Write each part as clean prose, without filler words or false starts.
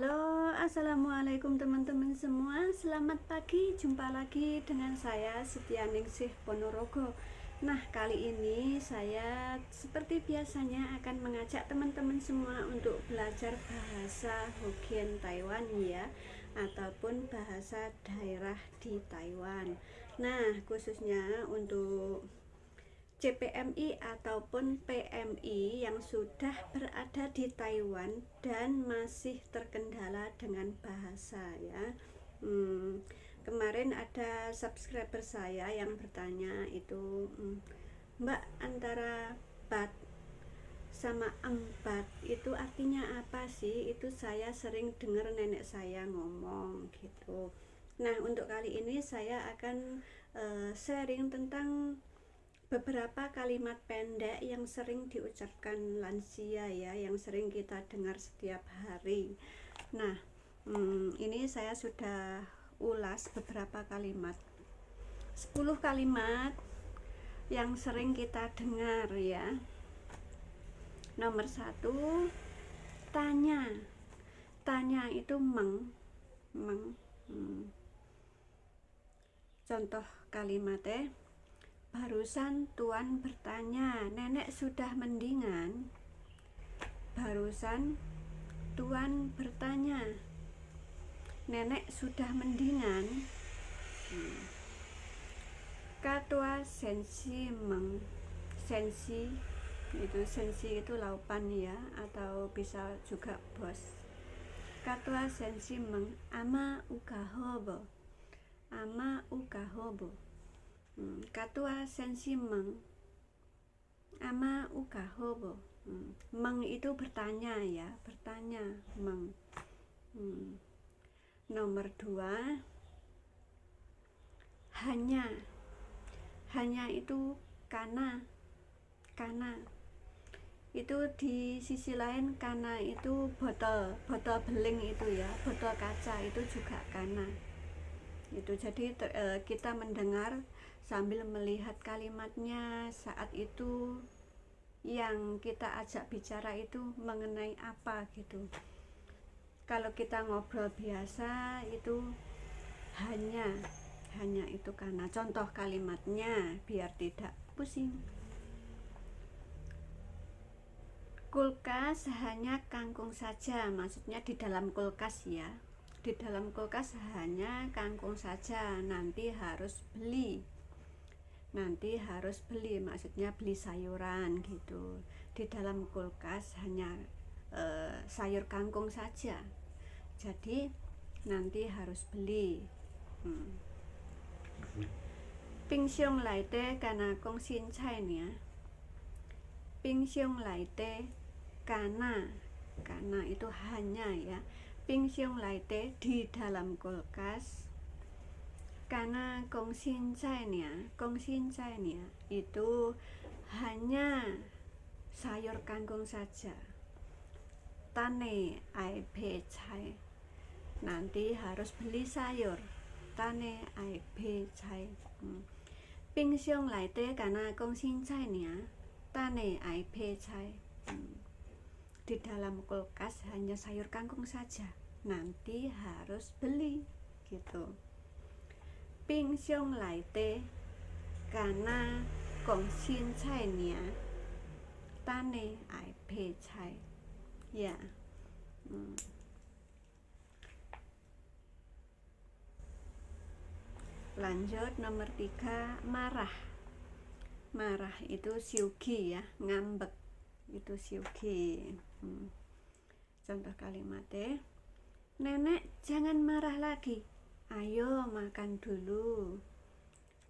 Halo, assalamualaikum teman-teman semua. Selamat pagi, jumpa lagi dengan saya Setyaningsih Ponorogo. Nah, kali ini saya seperti biasanya akan mengajak teman-teman semua untuk belajar bahasa Hokkien Taiwan ya, ataupun bahasa daerah di Taiwan. Nah, khususnya untuk CPMI ataupun PMI yang sudah berada di Taiwan dan masih terkendala dengan bahasa ya. Kemarin ada subscriber saya yang bertanya itu, Mbak, antara bat sama empat itu artinya apa sih? Itu saya sering dengar nenek saya ngomong gitu. Nah, untuk kali ini saya akan sharing tentang beberapa kalimat pendek yang sering diucapkan lansia ya, yang sering kita dengar setiap hari. Nah, ini saya sudah ulas beberapa kalimat, 10 kalimat yang sering kita dengar ya. Nomor 1, tanya. Tanya itu meng. Contoh kalimatnya, barusan Tuan bertanya, nenek sudah mendingan? Barusan Tuan bertanya, nenek sudah mendingan? Katua sensi meng. Sensi itu laupan ya, atau bisa juga bos. Katua sensi meng ama ukahobo. Ama ukahobo. Katua sensi meng ama ukahobo. Meng itu bertanya ya, bertanya meng. Nomor 2, hanya. Hanya itu kana. Kana itu di sisi lain, kana itu botol beling itu ya, botol kaca itu juga kana. Itu jadi kita mendengar sambil melihat kalimatnya saat itu yang kita ajak bicara itu mengenai apa gitu. Kalau kita ngobrol biasa itu hanya itu karena. Contoh kalimatnya biar tidak pusing. Kulkas hanya kangkung saja, maksudnya di dalam kulkas ya. Di dalam kulkas hanya kangkung saja, nanti harus beli, maksudnya beli sayuran gitu. Di dalam kulkas hanya sayur kangkung saja, jadi nanti harus beli. Pingsiong laite karena kong sin cai nia. Pingsiong laite karena itu hanya ya. Pingsiong laite di dalam kulkas. Karena kong sin cai nia itu hanya sayur kangkung saja. Tane ai pe cai, nanti harus beli sayur. Tane ai pe cai. Pingsiong laite karena kong sin cai nia. Tane ai pe cai. Di dalam kulkas hanya sayur kangkung saja, nanti harus beli gitu. Pingsiong laite karena kong sin cai nia. Tane ai pe cai. Ya. Lanjut nomor 3, marah. Marah itu siugi ya, ngambek itu siugi. Contoh kalimatnya, nenek jangan marah lagi, ayo makan dulu.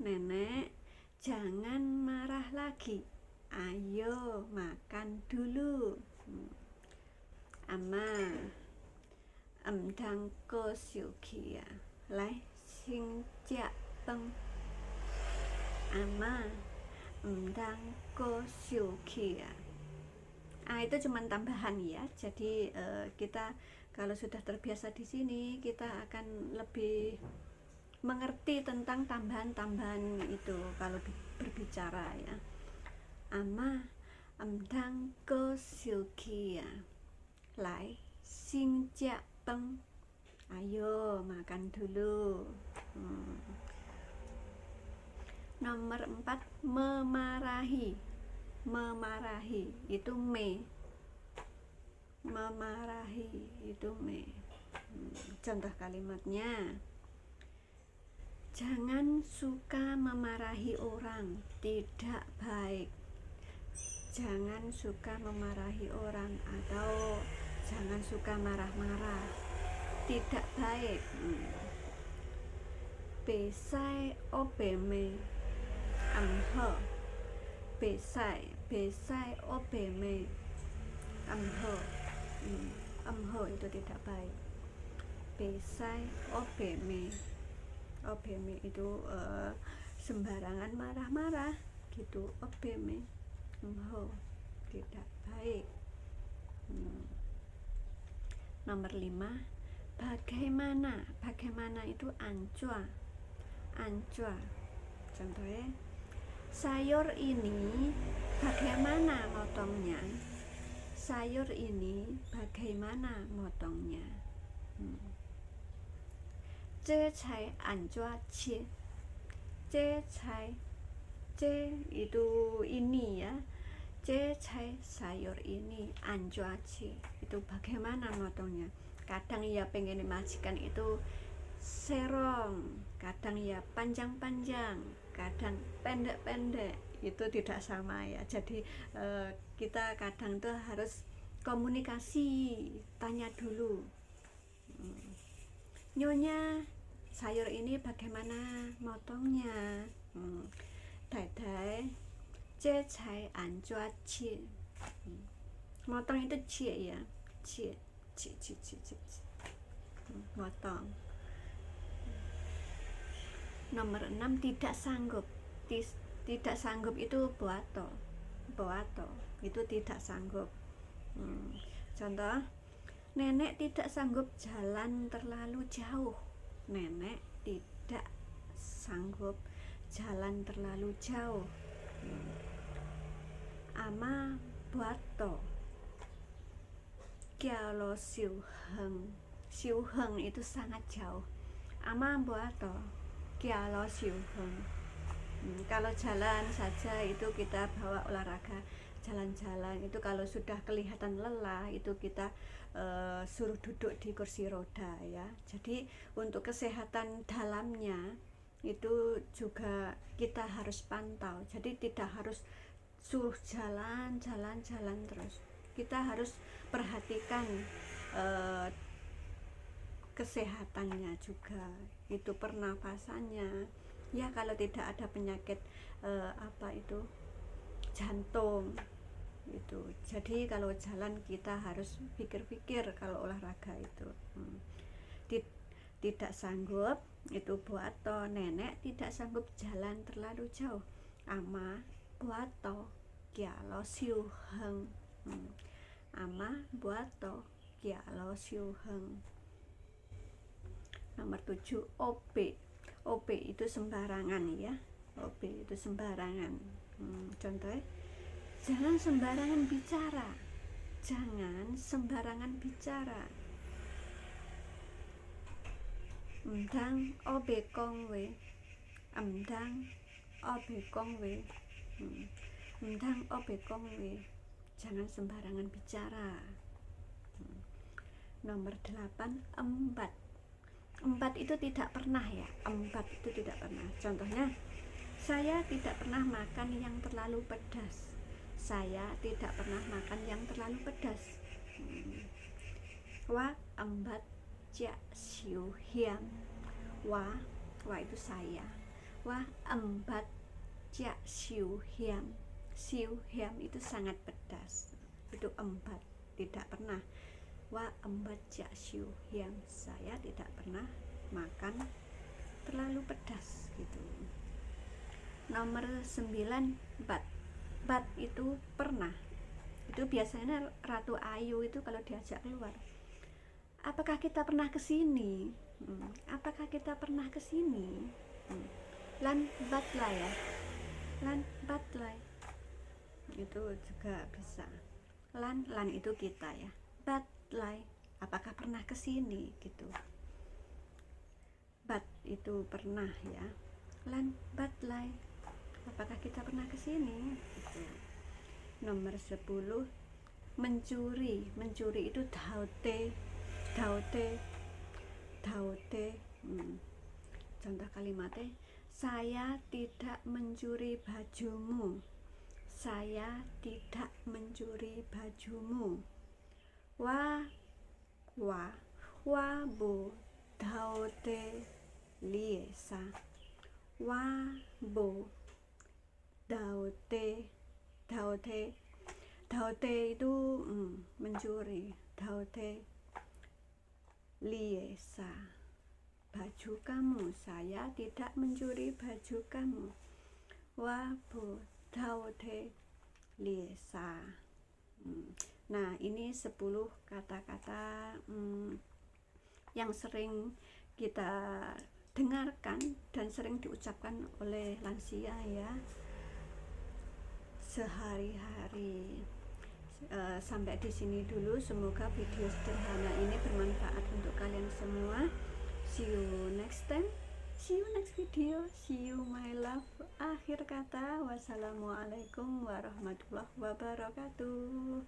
Nenek jangan marah lagi, ayo makan dulu. Ama dang ko siugi ya, lai sing jia peng. Ama dang ko siugi ya. Itu cuma tambahan ya. Jadi kita kalau sudah terbiasa di sini, kita akan lebih mengerti tentang tambahan-tambahan itu kalau berbicara ya. Ama dang ko siugi ya, lai xin jia lapeng, ayo makan dulu. Nomor 4, memarahi. Memarahi itu memarahi itu contoh kalimatnya, jangan suka memarahi orang, tidak baik. Jangan suka memarahi orang atau jangan suka marah-marah, tidak baik. Besai obeme amho. Besai obeme amho. Amho itu tidak baik. Besai obeme. Obeme itu sembarangan marah-marah gitu. Obeme amho tidak baik. Nomor 5, bagaimana. Bagaimana itu ancua. Ancua. Contohnya, sayur ini bagaimana motongnya? Sayur ini bagaimana motongnya? Ce cai anjua cie. Ce cai, ce itu ini ya. Ce cai sayur ini, anjua cie itu bagaimana motongnya? Kadang ya pengen dimajikan itu serong, kadang ya panjang-panjang, kadang pendek-pendek, itu tidak sama ya. Jadi kita kadang tuh harus komunikasi, tanya dulu, nyonya sayur ini bagaimana motongnya? Dai ce cai anjua cie. Motong itu cie ya, cie motong. Nomor 6, tidak sanggup. Tidak sanggup itu boato itu tidak sanggup. Contoh, nenek tidak sanggup jalan terlalu jauh. Nenek tidak sanggup jalan terlalu jauh. Ama boato kialo siuheng itu sangat jauh. Ama boato kialo siuheng. Kalau jalan saja itu kita bawa olahraga, jalan-jalan itu kalau sudah kelihatan lelah itu kita suruh duduk di kursi roda ya. Jadi untuk kesehatan dalamnya itu juga kita harus pantau. Jadi tidak harus suruh jalan terus. Kita harus perhatikan kesehatannya juga, itu pernapasannya ya. Kalau tidak ada penyakit jantung itu. Jadi kalau jalan kita harus pikir-pikir kalau olahraga itu. Tidak sanggup itu boato, nenek tidak sanggup jalan terlalu jauh. Ama boato kialo siuheng. Ama boato kialo siuheng. Nomor 7, OP itu sembarangan ya. OP itu sembarangan. Contohnya, jangan sembarangan bicara. Jangan sembarangan bicara. Emdang obekong we. Emdang obekong we. Emdang obekong we. Jangan sembarangan bicara. Nomor 8, embat. Embat itu tidak pernah ya. Embat itu tidak pernah. Contohnya, saya tidak pernah makan yang terlalu pedas. Saya tidak pernah makan yang terlalu pedas. Wa embat jia siu hiam. Wa itu saya. Wa embat jia siu hiam. Siu hiam itu sangat pedas. Itu embat, tidak pernah. Wa embat jia siu hiam. Saya tidak pernah makan terlalu pedas gitu. Nomor 9, bat. Bat itu pernah. Itu biasanya Ratu Ayu itu kalau diajak keluar, apakah kita pernah kesini? Apakah kita pernah kesini? Lan batlai ya. Lan batlai itu juga bisa. Lan itu kita ya. Batlai apakah pernah ke sini gitu. Bat itu pernah ya. Lan bat lai, apakah kita pernah ke sini gitu. Nomor 10, mencuri. Mencuri itu daute, daute, daute. Contoh kalimatnya, saya tidak mencuri bajumu. Saya tidak mencuri bajumu. Wa bo daute liesa. Wa bo daute itu mencuri. Daute liesa, baju kamu. Saya tidak mencuri baju kamu. Wa bo daute liesa. Nah, ini 10 kata-kata yang sering kita dengarkan dan sering diucapkan oleh lansia ya sehari-hari. Sampai di sini dulu. Semoga video sederhana ini bermanfaat untuk kalian semua. See you next time. See you next video. See you my love. Akhir kata, wassalamualaikum warahmatullahi wabarakatuh.